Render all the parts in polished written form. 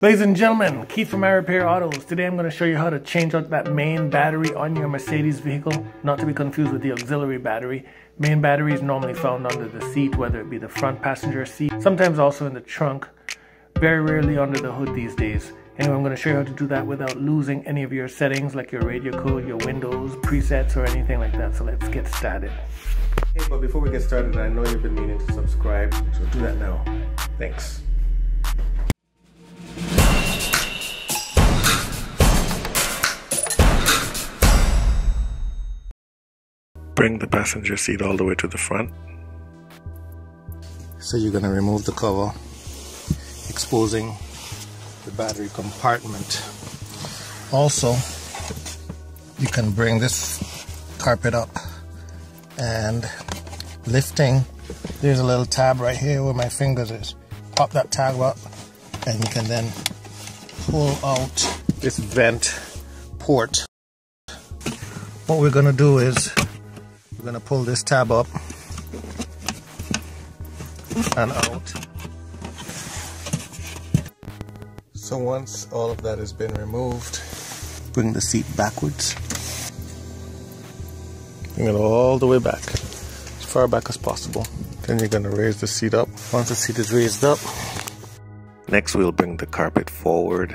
Ladies and gentlemen, Keith from iRepair Autos. Today I'm going to show you how to change out that main battery on your Mercedes vehicle, not to be confused with the auxiliary battery. Main battery is normally found under the seat, whether it be the front passenger seat, sometimes also in the trunk, very rarely under the hood these days. Anyway, I'm going to show you how to do that without losing any of your settings like your radio code, your windows, presets, or anything like that. So let's get started. Hey, but before we get started, I know you've been meaning to subscribe, so do that now. Thanks. Bring the passenger seat all the way to the front. So you're going to remove the cover, exposing the battery compartment. Also, you can bring this carpet up and lifting. There's a little tab right here where my fingers is. Pop that tab up and you can then pull out this vent port. What we're going to do is we're going to pull this tab up and out. So once all of that has been removed, bring the seat backwards. Bring it all the way back, as far back as possible. Then you're going to raise the seat up. Once the seat is raised up, next we'll bring the carpet forward,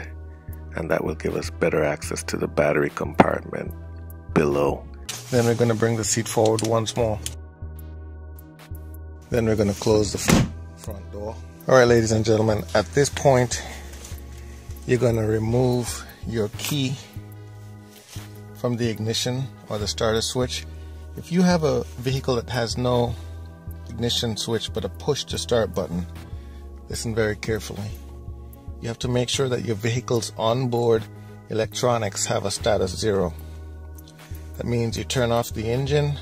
and that will give us better access to the battery compartment below. Then we're going to bring the seat forward once more. Then we're going to close the front door. Alright, ladies and gentlemen, at this point you're going to remove your key from the ignition or the starter switch. If you have a vehicle that has no ignition switch but a push to start button, listen very carefully. You have to make sure that your vehicle's onboard electronics have a status 0. That means you turn off the engine,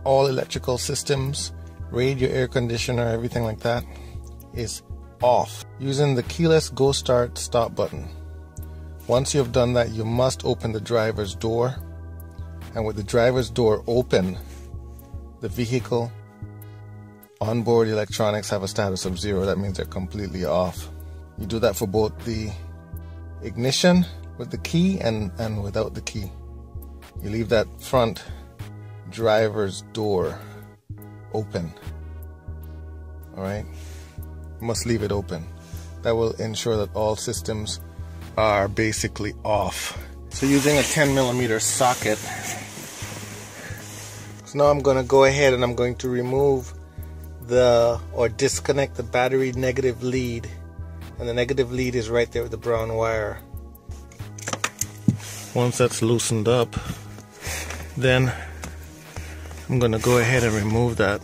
all electrical systems, radio, air conditioner, everything like that is off using the keyless go start stop button. Once you have done that, you must open the driver's door, and with the driver's door open, the vehicle onboard electronics have a status of 0. That means they're completely off. You do that for both the ignition with the key and without the key. You leave that front driver's door open. Alright? You must leave it open. That will ensure that all systems are basically off. So using a 10mm socket. So now I'm going to go ahead and I'm going to remove or disconnect the battery negative lead. And the negative lead is right there with the brown wire. Once that's loosened up, then I'm going to go ahead and remove that.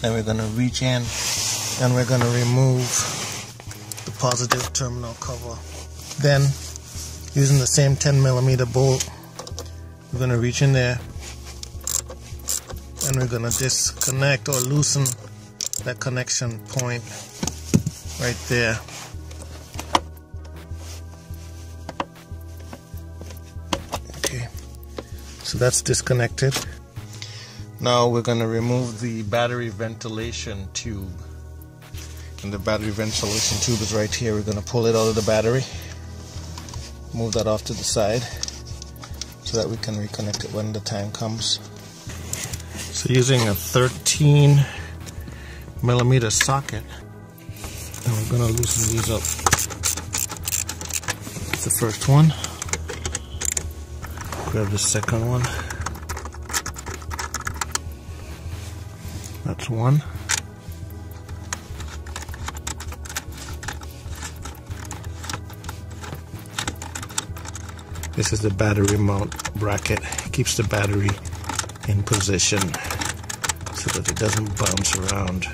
Then we're going to reach in and we're going to remove the positive terminal cover. Then, using the same 10mm bolt, we're going to reach in there and we're going to disconnect or loosen that connection point right there. Okay, so that's disconnected. Now we're going to remove the battery ventilation tube. And the battery ventilation tube is right here. We're going to pull it out of the battery. Move that off to the side so that we can reconnect it when the time comes. So using a 13mm socket, and we're going to loosen these up. That's the first one. Grab the second one. That's one. This is the battery mount bracket. It keeps the battery in position so that it doesn't bounce around.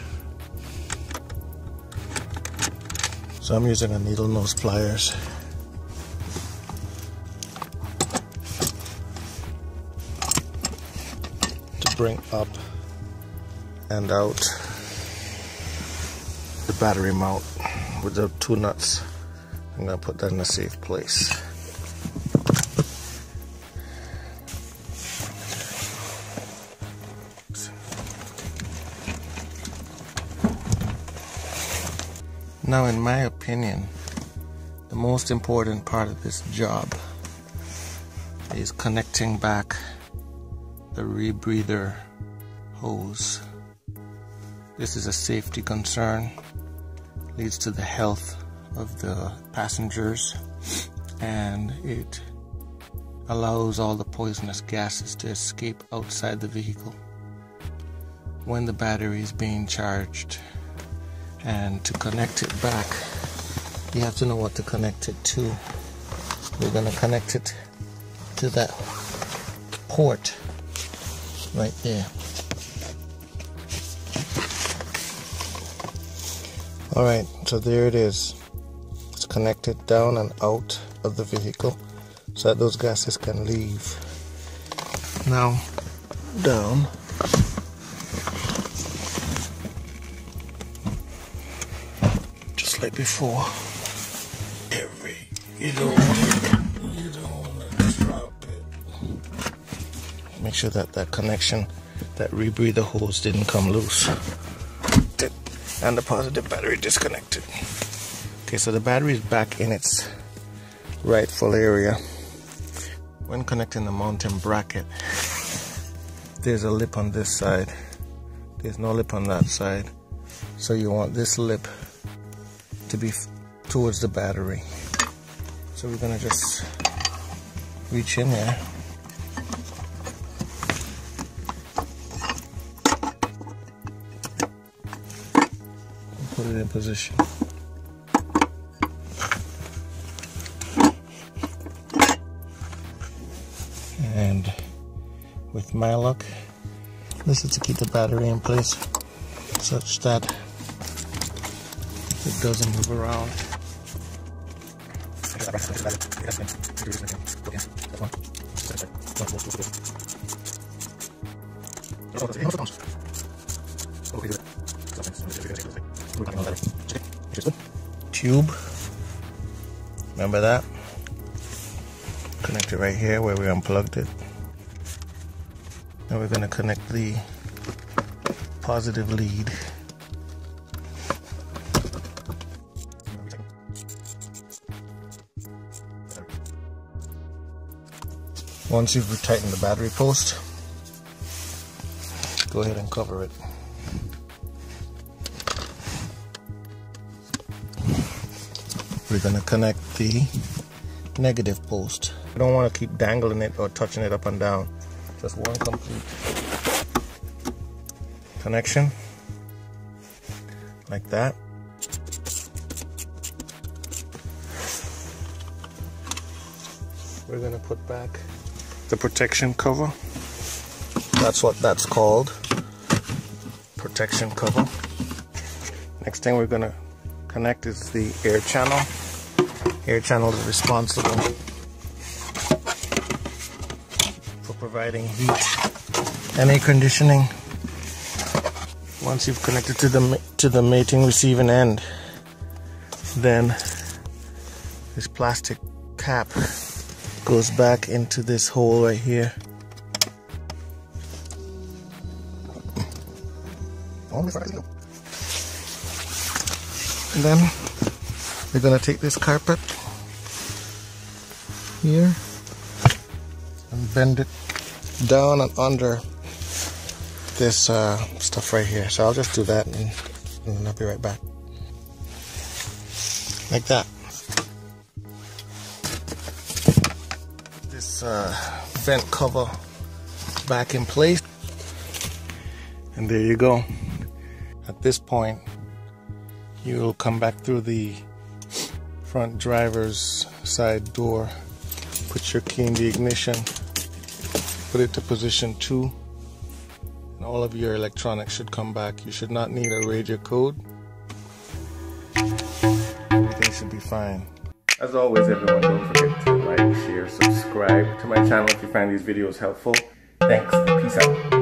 So I'm using a needle nose pliers. To bring up and out the battery mount with the 2 nuts. I'm going to put that in a safe place. Now, in my opinion, the most important part of this job is connecting back the rebreather hose. This is a safety concern, leads to the health of the passengers, and it allows all the poisonous gases to escape outside the vehicle when the battery is being charged. And to connect it back, you have to know what to connect it to. We're going to connect it to that port right there. Alright, so there it is. It's connected down and out of the vehicle so that those gases can leave. Now, down. Just like before. You don't want to drop it. Make sure that that connection, that rebreather hose didn't come loose. And the positive battery disconnected. Okay, so the battery is back in its rightful area. When connecting the mounting bracket, there's a lip on this side. There's no lip on that side. So you want this lip to be towards the battery. So we're gonna just reach in there. And put it in position. And with my luck, this is to keep the battery in place such that it doesn't move around. Tube, remember that? Connect it right here where we unplugged it. Now we're going to connect the positive lead. Once you've retightened the battery post, go ahead and cover it. We're going to connect the negative post. You don't want to keep dangling it or touching it up and down. Just one complete connection, like that. We're going to put back the protection cover. That's what that's called, protection cover. Next thing we're going to connect is the air channel. Air channel is responsible for providing heat and air conditioning. Once you've connected to the mating receiving end, then this plastic cap goes back into this hole right here. And then we're going to take this carpet here and bend it down and under this stuff right here. So I'll just do that and then I'll be right back. Like that. This vent cover back in place. And there you go. At this point, you'll come back through the front driver's side door, put your key in the ignition, put it to position 2, and all of your electronics should come back. You should not need a radio code. Everything should be fine. As always, everyone, don't forget to like, share, subscribe to my channel if you find these videos helpful. Thanks, and peace out.